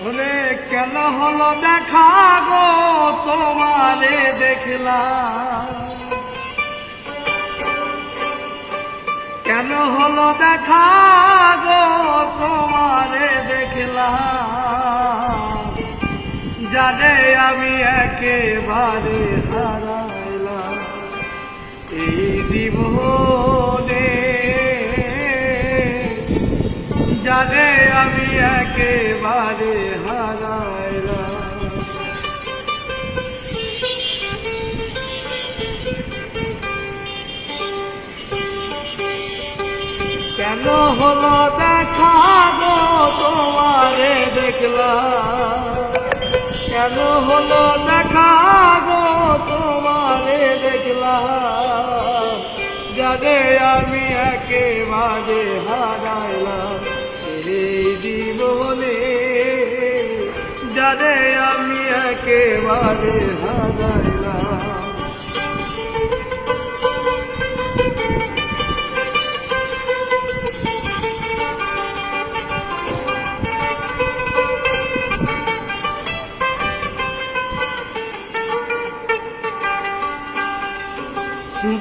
ওরে কেন হলো দেখা গো তোমারে দেখলাম, কেন হলো দেখা গো তোমারে দেখলাম, জানে আমি একেবারে হারাইলাম এই জীবনে, জানে আমি একেবারে হারাইলাম। কেন হলো দেখা গো তোমারে দেখলাম, কেন হলো দেখা গো তোমারে দেখলাম, জানে আমি একেবারে হারাইলাম এই জীবনে, জানে আমি একেবারে হারাইলাম।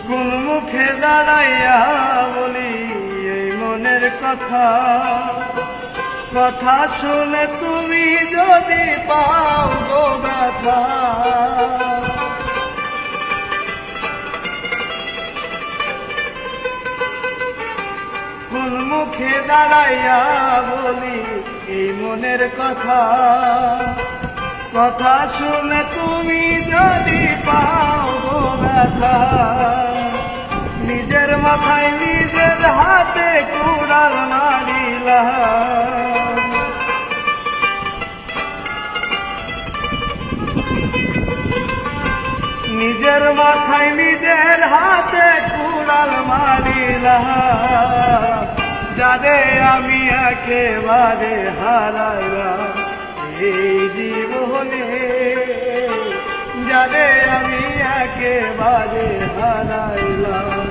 কোন মুখে দাঁড়াইয়া বলি এই মনের কথা, কথা শুনে তুমি যদি পাও গো ব্যথা, কোন মুখে দাঁড়াইয়া বলি এই মনের কথা, কথা শুনে তুমি যদি পাও গো ব্যথা, নিজের মাথায় নিজের হাতে কুড়াল মারিলাম, নিজের মাথায় নিজের হাতে কুড়াল মারিলাম, জানে আমি একেবারে হারাইলাম এই জীবনে, জানে আমি একেবারে হারাইলাম।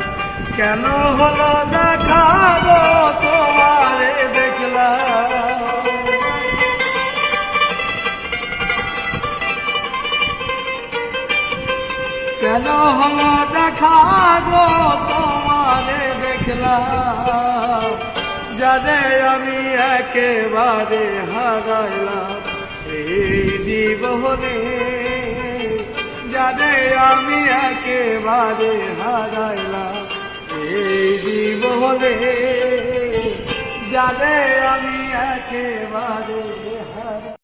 কেন হলো দেখা গো তোমারে দেখলাম, কেন হলো দেখা গো তোমারে দেখলাম, জানে আমি একেবারে হারাইলাম এই জীবনে, জানে আমি একেবারে হারাইলাম এই জীবনে, জানে আমি একেবারে হারাইলাম।